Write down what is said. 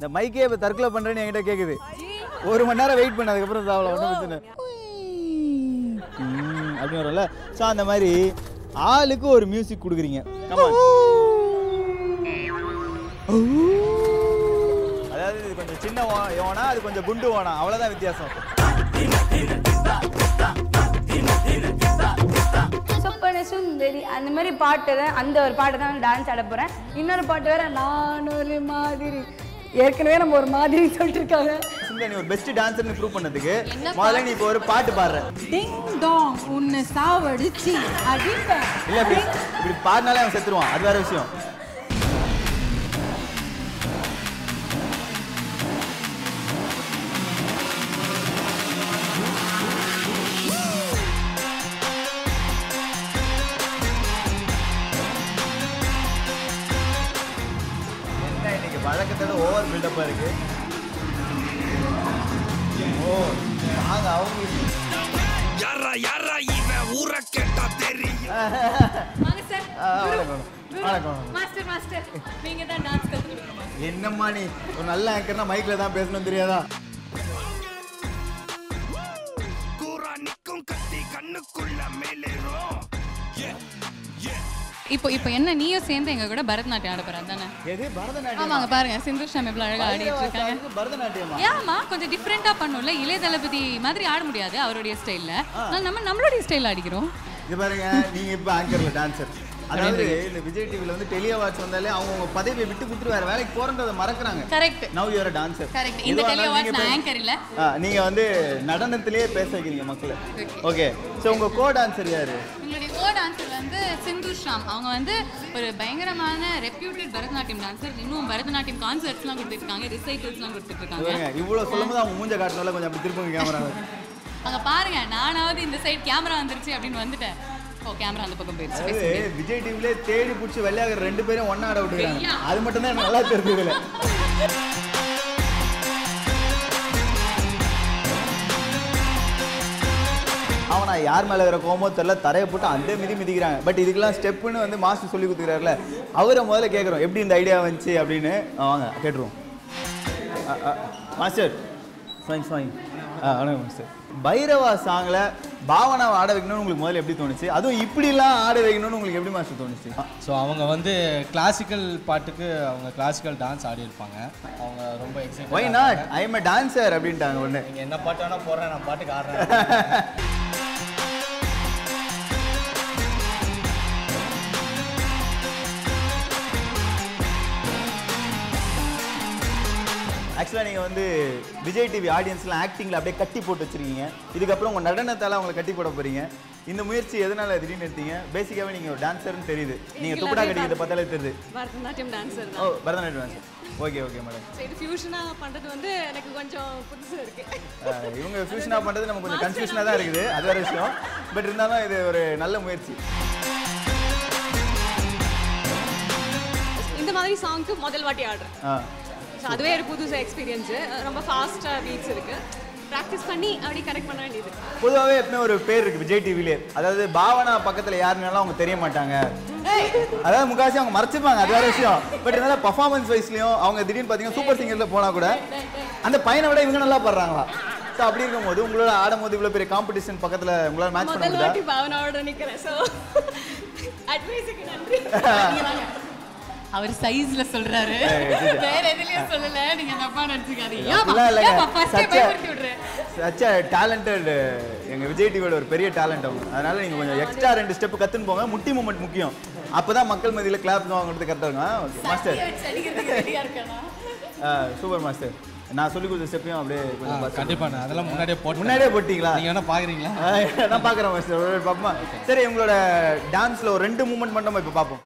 இந்த மைக்கே இப்போ தற்கொலை பண்ணுறேன்னு என்கிட்ட கேட்குது. 1 மணி நேரம் வெயிட் பண்ண அதுக்கப்புறம் சாவல ஒன்றும் பிரச்சனை அப்படின்னு வரும்ல. ஸோ அந்த மாதிரி ஆளுக்கு ஒரு மியூசிக் கொடுக்குறீங்க. அதாவது இது கொஞ்சம் சின்ன ஓனா, அது கொஞ்சம் குண்டு ஓனா, அவ்வளோதான் வித்தியாசம். சுந்தரி அந்த மாதிரி பாட்டு தான், அந்த ஒரு பாட்டு தான் டான்ஸ் ஆட போகிறேன். இன்னொரு பாட்டு வேற, நான் ஒரு மாதிரி, ஏற்கனவே நம்ம ஒரு மாதிரி சொல்லிட்டு இருக்காங்க. நீ ஒரு பெஸ்ட் டான்சர்னு ப்ரூவ் பண்ணதுக்கு முதல்ல நீ இப்போ ஒரு பாட்டு பாடுற. டிங் டாங் உன்னை சாவடிச்சு அடிப்பேன். இல்லை இப்படி பாடினாலே அவன் செத்துருவான், அது வேற விஷயம். வழக்கத்தோட ஓவர் பில்டப்பாக இருக்கு. ஓ நாங்க அவங்க என்னம்மா நீ ஒரு நல்ல ஆங்கர்னா மைக்ல தான் பேசணும் தெரியாதா? இப்போ என்ன நீயும் சேர்ந்து எங்க கூட பரதநாட்டியம் ஆட போற அதானே? எது பரதநாட்டியம்? ஆமாங்க பாருங்க சிந்து ஷாம் எவ்வளவு அழகா ஆடிட்டு இருக்காங்க. பரதநாட்டியமா? ஏமா கொஞ்சம் டிஃபரெண்டா பண்ணும்ல, இளைய தளபதி மாதிரி ஆட முடியாது அவருடைய ஸ்டைல்ல, நம்மளுடைய ஸ்டைல் ஆடிக்கிறோம். இது பாருங்க, நீங்க இப்ப ஆங்கர்ல டான்சர். அதாவது இந்த விஜய் டிவில வந்து டெலியா வாட்ச் வந்தாலே அவங்க பதவியை விட்டு கொடுத்துட்டு வேற வேலைக்கு போறன்றதை மறக்கறாங்க. Correct. Now you are a dancer. Correct. இந்த டெலியா வாட்ச் நான் ஆங்கர் இல்ல. நீங்க வந்து நடனத்திலேயே பேச வைக்கிறீங்க மக்களை. ஓகே. சோ உங்க கோ டான்சர் யாரு? உங்களுடைய கோ டான்சர் வந்து சிந்து ஷாம். அவங்க வந்து ஒரு பயங்கரமான ரெப்யூட்டட் பரதநாட்டியம் டான்சர். இன்னும் பரதநாட்டியம் கான்சர்ட்ஸ்லாம் கொடுத்துட்டு இருக்காங்க, ரிசைட்டல்ஸ்லாம் கொடுத்துட்டு இருக்காங்க. இவ்வளவு சொல்லும்போது அவங்க மூஞ்ச காட்டணும்ல, கொஞ்சம் அப்படி திருப்புங்க கேமரா. அங்க பாருங்க, நானாவது இந்த சைடு கேமரா வந்துருச்சு அப்படின்னு வந்துட்டேன். ஓ கேமரா அந்த பக்கம் போயிடுச்சு. விஜய் டிவிலே தேடி பிடிச்சி வெள்ளையாகிற 2 பேரும் ஒண்ணா ஆட விட்டுருக்காங்க. அது மட்டும் தான் நல்லா தெரிஞ்சதுல. அவனா யார் மேல இருக்கிற கோமோ தெரியல, தரையை போட்டு அந்த மிதிக்கிறாங்க. பட் இதுக்கெல்லாம் ஸ்டெப்புன்னு வந்து மாஸ்டர் சொல்லி கொடுத்துக்கிறாருல, அவரை முதல்ல கேட்குறோம் எப்படி இந்த ஐடியா வந்துச்சு அப்படின்னு. வாங்க கேட்டுருவோம். Master fine fine. வணக்கம் மாஸ்டர். பைரவா சாங்ல பாவனாவை ஆட வைக்கணும்னு உங்களுக்கு முதல்ல எப்படி தோணுச்சு? அதுவும் இப்படிலாம் ஆட வைக்கணும்னு உங்களுக்கு எப்படி மாஸ்டர் தோணுச்சு? ஸோ அவங்க வந்து கிளாசிக்கல் பாட்டுக்கு அவங்க கிளாசிக்கல் டான்ஸ் ஆடி இருப்பாங்க. அவங்க ரொம்ப excite. Why not, I am a dancer அப்படின்ட்டாங்க. உடனே நீங்கள் என்ன பாட்டு வேணால் போடுறேன், நான் பாட்டுக்கு ஆடுறேன். ஆக்சுவலாக நீங்கள் வந்து விஜய் டிவி ஆடியன்ஸ்லாம் ஆக்டிங்கில் அப்படியே கட்டி போட்டு வச்சுருக்கீங்க. இதுக்கப்புறம் உங்கள் நடனத்தால் அவங்களை கட்டி போட போகிறீங்க. இந்த முயற்சி எதனால் திடீர்னு எடுத்தீங்க? பேசிக்காகவே நீங்கள் ஒரு டான்ஸர்னு தெரியுது, நீங்கள் துப்படா கட்டிக்கிறத பார்த்தாலே தெரியுது. பரதநாட்டியம் டான்ஸர். ஓ Bharatanatyam dancer. Okay okay madam. இது ஃபியூஷனாக பண்ணுறது வந்து எனக்கு கொஞ்சம் புதுசாக இருக்குது. இவங்க ஃபியூஷனாக பண்ணுறது நமக்கு கொஞ்சம் கன்ஃபியூஷனாக தான் இருக்குது, அது வேறு விஷயம். பட் இருந்தாலும் இது ஒரு நல்ல முயற்சி. இந்த மாதிரி சாங்க்கு முதல் வாட்டி ஆடுறேன். அதுவே ஒரு புதுசாக எக்ஸ்பீரியன்ஸு. ரொம்ப ஃபாஸ்ட்டாக பீட்ஸ் இருக்குது. ப்ராக்டிஸ் பண்ணி அப்படி கரெக்ட் பண்ண வேண்டியது. பொதுவாகவே எப்பவுமே ஒரு பேர் இருக்குது விஜய் டிவிலே. அதாவது பாவனா பக்கத்தில் யாருனாலும் அவங்க தெரிய மாட்டாங்க. அதாவது முக்காசி அவங்க மறைச்சிருப்பாங்க, அது வேற விஷயம். பட் இருந்தாலும் பர்ஃபார்மன்ஸ் வைஸ்லையும் அவங்க திடீர்னு பார்த்தீங்கன்னா சூப்பர் சிங்கரில் போனால் கூட அந்த பையனை விட இவங்க நல்லா பாடுறாங்களா? ஸோ அப்படி இருக்கும்போது உங்களோட ஆடும்போது இவ்வளோ பெரிய காம்படிஷன் பக்கத்தில் உங்களால் மேட்ச் பண்ண முடியாது. பாவனாவோட நிற்கிறேன். ஸோ அட்வைஸுக்கு நன்றி. அவர் சைஸ்ல சொல்றாரு, வேற எதுலயும் சொல்லல. நீங்க தப்பா நினைச்சுக்காதீங்க. சச்ச டேலண்டட் எங்க விஜய் டிவியோட ஒரு பெரிய டேலண்ட் அவங்க. அதனால நீங்க கொஞ்சம் எக்ஸ்ட்ரா 2 ஸ்டெப் கத்துன்னு போங்க. முட்டி மூமெண்ட் முக்கியம். அப்பதான் மக்கள் மத்தியில கிளாப் வாங்குறது கரெக்டா இருக்கும். Okay master. Super master. நான் சொல்லி கொடுத்த ஸ்டெப்பையும் அப்படியே கொஞ்சம் கண்டிப்பா நான் அதெல்லாம் முன்னாடியே போட்டீங்களா? நீங்க வேணா பாக்குறீங்களா? நான் பாக்குறேன் மாஸ்டர். பாப்போமா? சரி உங்களோட டான்ஸ்ல ஒரு 2 மூமெண்ட் மட்டும் இப்ப பாப்போம்.